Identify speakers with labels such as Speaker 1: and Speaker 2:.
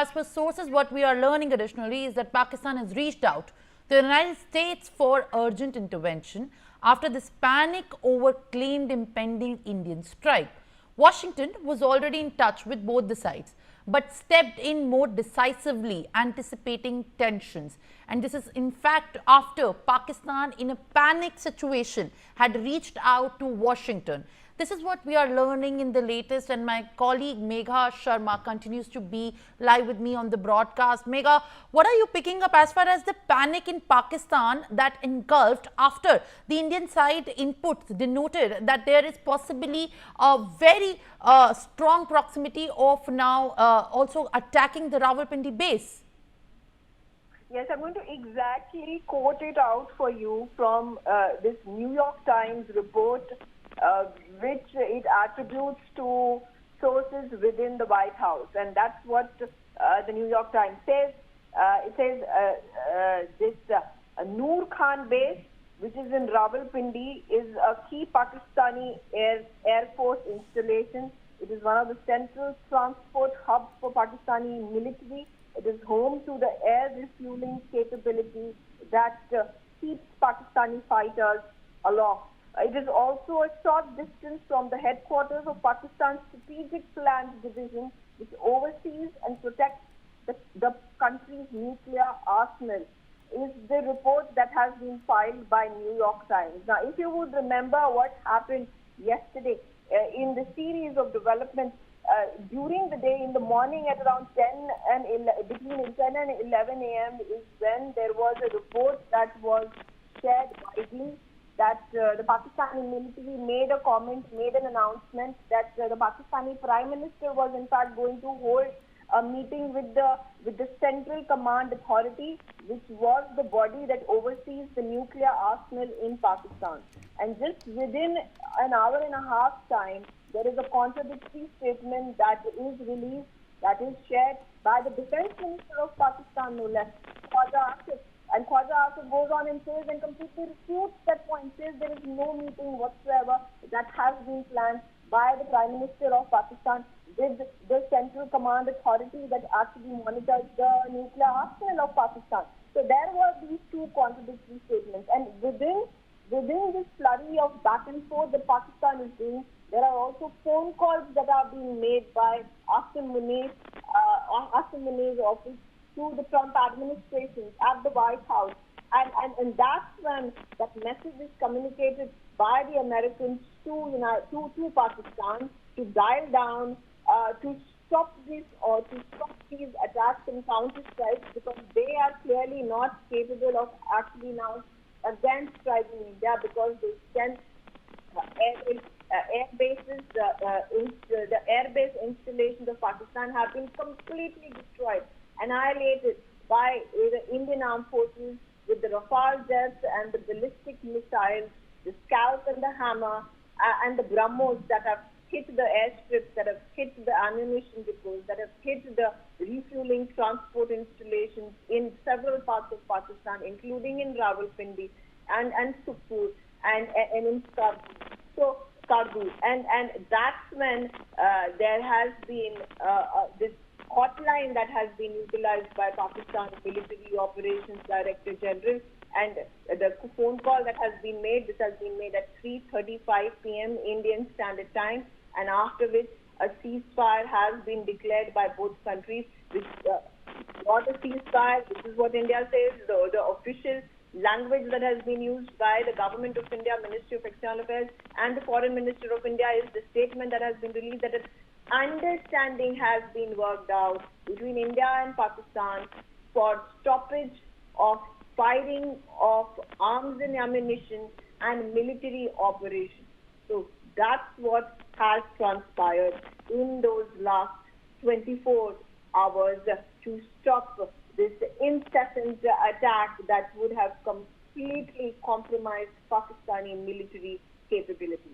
Speaker 1: as per sources, what we are learning additionally is that Pakistan has reached out to the United States for urgent intervention after this panic over claimed impending Indian strike. Washington was already in touch with both the sides, but stepped in more decisively, anticipating tensions. And this is in fact after Pakistan, in a panic situation, had reached out to Washington. This is what we are learning in the latest, and my colleague Megha Sharma continues to be live with me on the broadcast. Megha, what are you picking up as far as the panic in Pakistan that engulfed after the Indian side inputs denoted that there is possibly a very strong proximity of now also attacking the Rawalpindi base?
Speaker 2: Yes, I'm going to exactly quote it out for you from this New York Times report, which it attributes to sources within the White House. And that's what the New York Times says. It says this Noor Khan base, which is in Rawalpindi, is a key Pakistani Air Force installation. It is one of the central transport hubs for Pakistani military. It is home to the air refueling capability that keeps Pakistani fighters aloft. It is also a short distance from the headquarters of Pakistan's Strategic Plans Division, which oversees and protects the country's nuclear arsenal, is the report that has been filed by New York Times. Now, if you would remember what happened yesterday in the series of developments during the day, in the morning at around between 10 and 11 a.m. is when there was a report that was shared widely that the Pakistani military made a comment, made an announcement that the Pakistani Prime Minister was in fact going to hold a meeting with the Central Command Authority, which was the body that oversees the nuclear arsenal in Pakistan. And just within an hour and a half time, there is a contradictory statement that is released, that is shared by the Defense Minister of Pakistan, no less, Khwaja Asif. And Khwaja Asif goes on and says and completely refutes that point, says there is no meeting whatsoever that has been planned by the Prime Minister of Pakistan with the Central Command Authority that actually monitors the nuclear arsenal of Pakistan. So there were these two contradictory statements. And within this flurry of back and forth that Pakistan is doing, there are also phone calls that are being made by Asim Munir's office to the Trump administration at the White House. And that's when that message is communicated by the Americans to Pakistan to dial down, to stop this or to stop these attacks and counter-strikes, because they are clearly not capable of actually now again striking India, because they sent air bases, the air base installations of Pakistan have been completely destroyed, annihilated by the Indian armed forces with the Rafale jets and the ballistic missiles, the Scalp and the Hammer, and the BrahMos that have hit the airstrips, that have hit the ammunition depots, that have hit the refueling transport installations in several parts of Pakistan, including in Rawalpindi and Sukkur and in Kabul. And that's when there has been this hotline that has been utilized by Pakistan Military Operations Director General, and the phone call that has been made, this has been made at 3:35 p.m. Indian Standard Time, and after which a ceasefire has been declared by both countries. Which not a ceasefire, this is what India says, the official language that has been used by the Government of India, Ministry of External Affairs, and the Foreign Minister of India is the statement that has been released that an understanding has been worked out between India and Pakistan for stoppage of firing of arms and ammunition and military operations. So that's what has transpired in those last 24 hours to stop this incessant attack that would have completely compromised Pakistani military capabilities.